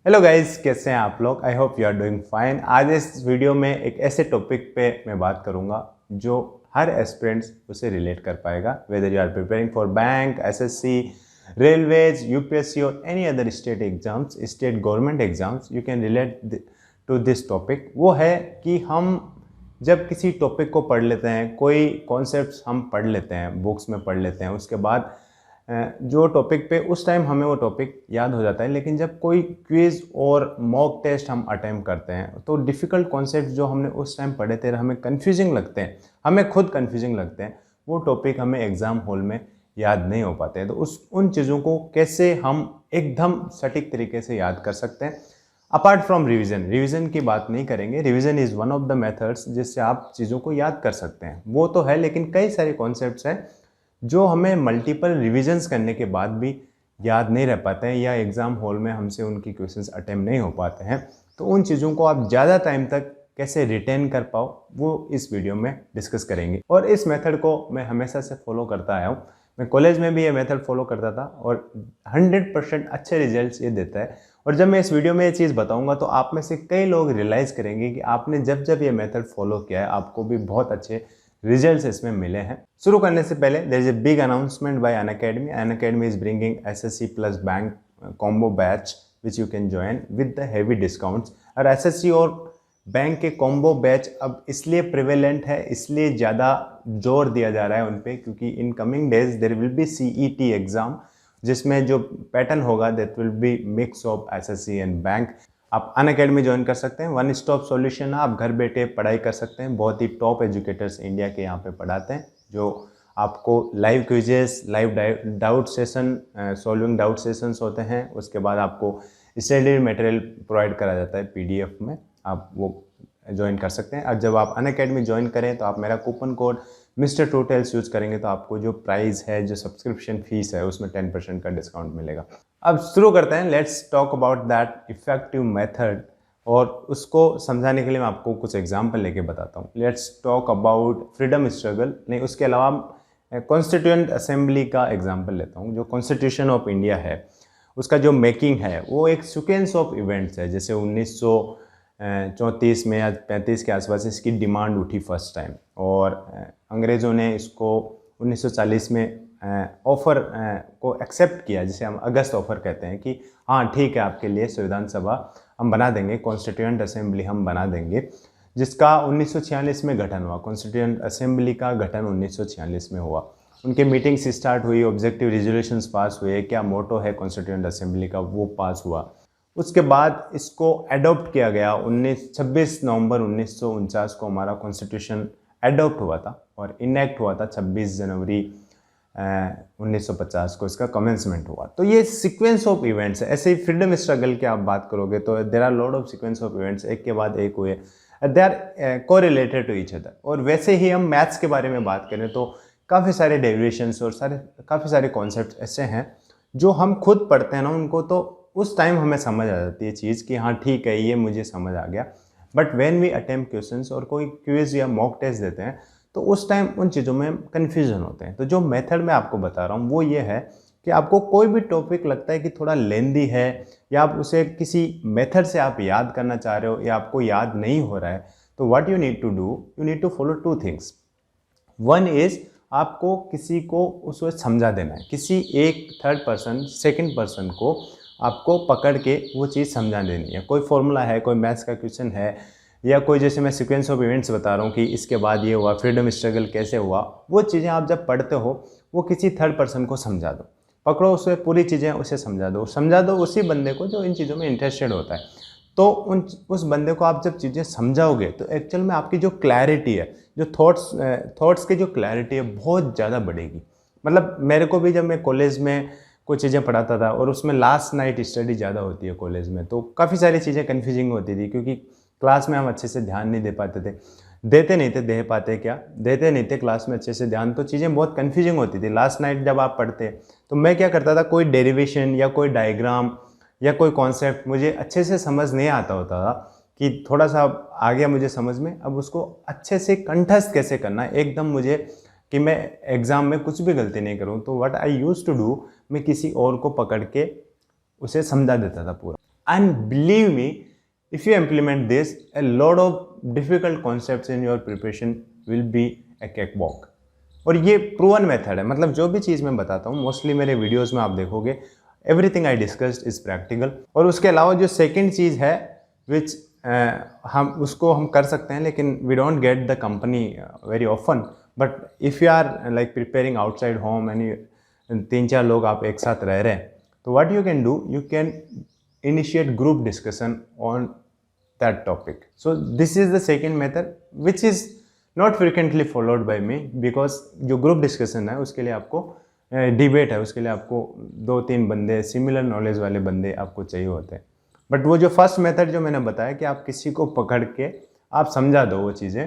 Hello guys, कैसे हैं आप लोग। I hope you are doing fine. आज इस वीडियो में एक ऐसे टॉपिक पे मैं बात करूंगा जो हर एस्पिरेंट्स उसे रिलेट कर पाएगा, whether you are preparing for bank, SSC, railways, UPSC और any other state exams, state government exams, you can relate to this topic. वो है कि हम जब किसी टॉपिक को पढ़ लेते हैं, कोई कॉन्सेप्ट्स हम पढ़ लेते हैं, बुक्स में पढ़ लेते हैं, उसके बाद जो टॉपिक पे उस टाइम हमें वो टॉपिक याद हो जाता है, लेकिन जब कोई क्विज़ और मॉक टेस्ट हम अटेम्प्ट करते हैं तो डिफ़िकल्ट कॉन्सेप्ट जो हमने उस टाइम पढ़े थे, हमें कन्फ्यूजिंग लगते हैं, हमें खुद कन्फ्यूजिंग लगते हैं, वो टॉपिक हमें एग्ज़ाम हॉल में याद नहीं हो पाते हैं। तो उन चीज़ों को कैसे हम एकदम सटीक तरीके से याद कर सकते हैं अपार्ट फ्रॉम रिविज़न की बात नहीं करेंगे। Revision is one of the methods जिससे आप चीज़ों को याद कर सकते हैं, वो तो है, लेकिन कई सारे कॉन्सेप्ट्स हैं जो हमें मल्टीपल रिविजन्स करने के बाद भी याद नहीं रह पाते हैं, या एग्ज़ाम हॉल में हमसे उनकी क्वेश्चंस अटेम्प्ट नहीं हो पाते हैं। तो उन चीज़ों को आप ज़्यादा टाइम तक कैसे रिटेन कर पाओ, वो इस वीडियो में डिस्कस करेंगे। और इस मेथड को मैं हमेशा से फॉलो करता आया हूँ। मैं कॉलेज में भी ये मेथड फॉलो करता था और 100% अच्छे रिजल्ट्स ये देता है। और जब मैं इस वीडियो में ये चीज़ बताऊंगा तो आप में से कई लोग रियलाइज़ करेंगे कि आपने जब जब ये मेथड फॉलो किया है आपको भी बहुत अच्छे रिजल्ट्स इसमें मिले हैं। शुरू करने से पहले there is a big announcement by Unacademy. Unacademy is bringing SSC plus bank combo batch which you can join with the heavy discounts. और एसएससी और बैंक के कॉम्बो बैच अब इसलिए प्रिवेलेंट है, इसलिए ज़्यादा जोर दिया जा रहा है उन पर, क्योंकि in coming days there will be CET exam, जिसमें जो पैटर्न होगा that will be mix of SSC and bank. आप अनअकैडमी ज्वाइन कर सकते हैं, वन स्टॉप सॉल्यूशन है, आप घर बैठे पढ़ाई कर सकते हैं। बहुत ही टॉप एजुकेटर्स इंडिया के यहाँ पे पढ़ाते हैं, जो आपको live quizzes, live doubt session, solving doubt sessions होते हैं। उसके बाद आपको स्टडी मटेरियल प्रोवाइड करा जाता है पीडीएफ में, आप वो ज्वाइन कर सकते हैं। अब जब आप अनअकैडमी ज्वाइन करें तो आप मेरा coupon code mister totals use करेंगे तो आपको जो प्राइस है, जो सब्सक्रिप्शन फीस है, उसमें 10% का डिस्काउंट मिलेगा। अब शुरू करते हैं। Let's talk about that effective method, और उसको समझाने के लिए मैं आपको कुछ एग्जांपल लेके बताता हूँ। Let's talk about freedom struggle, नहीं उसके अलावा कॉन्स्टिट्यूएंट असेंबली का एग्जांपल लेता हूँ। जो कॉन्स्टिट्यूशन ऑफ इंडिया है उसका जो मेकिंग है वो एक सीक्वेंस ऑफ इवेंट्स है। जैसे 1934 में या 35 के आसपास इसकी डिमांड उठी फर्स्ट टाइम, और अंग्रेज़ों ने इसको 1940 में ऑफ़र को एक्सेप्ट किया, जिसे हम अगस्त ऑफ़र कहते हैं, कि हाँ ठीक है, आपके लिए संविधान सभा हम बना देंगे, कॉन्स्टिट्यूएंट असेंबली हम बना देंगे, जिसका 1946 में गठन हुआ। कॉन्स्टिट्यूएंट असेंबली का गठन 1946 में हुआ। उनके मीटिंग्स स्टार्ट हुई, ऑब्जेक्टिव रेजोल्यूशंस पास हुए, क्या मोटो है कॉन्स्टिट्यूएंट असेंबली का वो पास हुआ। उसके बाद इसको अडॉप्ट किया गया। 26 नवंबर 1949 को हमारा कॉन्स्टिट्यूशन अडॉप्ट हुआ था, और इनेक्ट हुआ था 26 जनवरी 1950 को इसका कमेंसमेंट हुआ। तो ये सीक्वेंस ऑफ इवेंट्स है। ऐसे ही फ्रीडम स्ट्रगल की आप बात करोगे तो there are lot of sequence of events, एक के बाद एक हुए, they are correlated to each other. और वैसे ही हम मैथ्स के बारे में बात करें तो काफ़ी सारे डेरिवेशंस और काफ़ी सारे कॉन्सेप्ट ऐसे हैं जो हम खुद पढ़ते हैं ना, उनको तो उस टाइम हमें समझ आ जाती है चीज़ कि हाँ ठीक है, ये मुझे समझ आ गया। But when we attempt questions और कोई क्विज या मॉक टेस्ट देते हैं तो उस टाइम उन चीज़ों में कन्फ्यूजन होते हैं। तो जो मेथड मैं आपको बता रहा हूँ वो ये है कि आपको कोई भी टॉपिक लगता है कि थोड़ा लेंदी है, या आप उसे किसी मेथड से आप याद करना चाह रहे हो, या आपको याद नहीं हो रहा है, तो what you need to do, you need to follow two things. One is आपको किसी को उसको समझा देना है, किसी एक थर्ड पर्सन, सेकंड पर्सन को आपको पकड़ के वो चीज़ समझा देनी है। कोई फॉर्मूला है, कोई मैथ्स का क्वेश्चन है, या कोई जैसे मैं सीक्वेंस ऑफ इवेंट्स बता रहा हूँ कि इसके बाद ये हुआ, फ्रीडम स्ट्रगल कैसे हुआ, वो चीज़ें आप जब पढ़ते हो वो किसी थर्ड पर्सन को समझा दो, पकड़ो उसे, पूरी चीज़ें उसे समझा दो उसी बंदे को जो इन चीज़ों में इंटरेस्टेड होता है। तो उस बंदे को आप जब चीज़ें समझाओगे तो एक्चुअल में आपकी जो क्लैरिटी है, जो थॉट्स की जो क्लैरिटी है बहुत ज़्यादा बढ़ेगी। मतलब मेरे को भी जब मैं कॉलेज में कुछ चीज़ें पढ़ाता था और उसमें लास्ट नाइट स्टडी ज़्यादा होती है कॉलेज में, तो काफ़ी सारी चीज़ें कन्फ्यूजिंग होती थी, क्योंकि क्लास में हम अच्छे से ध्यान नहीं दे पाते थे, देते नहीं थे क्लास में अच्छे से ध्यान, तो चीज़ें बहुत कन्फ्यूजिंग होती थी। लास्ट नाइट जब आप पढ़ते तो मैं क्या करता था, कोई डेरिवेशन या कोई डायग्राम या कोई कॉन्सेप्ट मुझे अच्छे से समझ नहीं आता होता था, कि थोड़ा सा आ गया मुझे समझ में, अब उसको अच्छे से कंठस्थ कैसे करना है एकदम मुझे, कि मैं एग्ज़ाम में कुछ भी गलती नहीं करूँ। तो what I use to do, मैं किसी और को पकड़ के उसे समझा देता था पूरा। And believe me, if you implement this, a lot of difficult concepts in your preparation will be a cakewalk. और ये प्रूवन मेथड है, मतलब जो भी चीज़ मैं बताता हूँ मोस्टली मेरे वीडियोस में आप देखोगे everything I discussed is practical. और उसके अलावा जो सेकंड चीज़ है विच हम उसको हम कर सकते हैं, लेकिन we don't get the company very often, but if you are like preparing outside home and 3-4 लोग आप एक साथ रह रहे हैं, तो what you can do, you can initiate group discussion on that topic. So this is the second method which is not frequently followed by me, because जो group discussion है उसके लिए आपको डिबेट है, उसके लिए आपको 2-3 बंदे सिमिलर नॉलेज वाले बंदे आपको चाहिए होते हैं। बट वो जो फर्स्ट मेथड जो मैंने बताया कि आप किसी को पकड़ के आप समझा दो वो चीज़ें,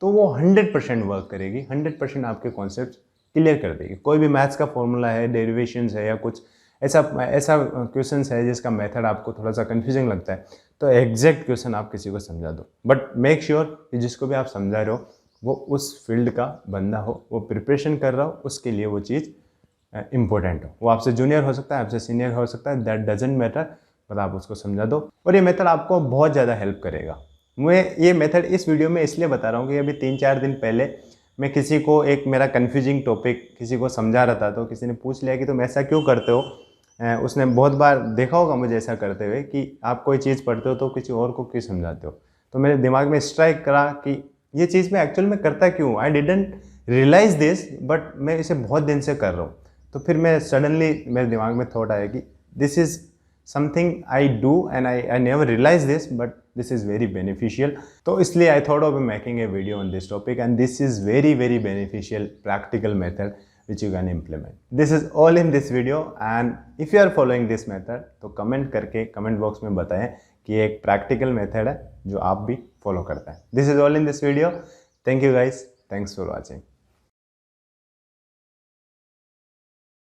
तो वो 100% वर्क करेगी, 100% आपके कॉन्सेप्ट क्लियर कर देगी। कोई भी मैथ्स का फॉर्मूला है, डेरिवेशंस है या कुछ ऐसा क्वेश्चन है जिसका मेथड आपको थोड़ा सा कंफ्यूजिंग लगता है, तो एग्जैक्ट क्वेश्चन आप किसी को समझा दो, बट मेक श्योर कि जिसको भी आप समझा रहे हो वो उस फील्ड का बंदा हो, वो प्रिपरेशन कर रहा हो, उसके लिए वो चीज़ इंपॉर्टेंट हो। वो आपसे जूनियर हो सकता है, आपसे सीनियर हो सकता है, दैट डजेंट मैटर, बट आप उसको समझा दो और ये मेथड आपको बहुत ज़्यादा हेल्प करेगा। मैं ये मेथड इस वीडियो में इसलिए बता रहा हूँ कि अभी 3-4 दिन पहले मैं किसी को एक मेरा कन्फ्यूजिंग टॉपिक किसी को समझा रहा था, तो किसी ने पूछ लिया कि तुम ऐसा क्यों करते हो। उसने बहुत बार देखा होगा मुझे ऐसा करते हुए कि आप कोई चीज़ पढ़ते हो तो किसी और को क्यों समझाते हो। तो मेरे दिमाग में स्ट्राइक करा कि ये चीज़ मैं एक्चुअल में करता क्यों, I didn't realize this, but मैं इसे बहुत दिन से कर रहा हूँ। तो फिर मैं सडनली मेरे दिमाग में थॉट आया कि this is something I do and I never realize this, but this is very beneficial. तो इसलिए I thought of making a video on this topic, and this is very very beneficial practical method which you can implement. This is all in this video, and if you are following this method तो comment करके comment box में बताएं कि ये एक practical method है जो आप भी फॉलो करते हैं। This is all in this video. Thank you guys. Thanks for watching.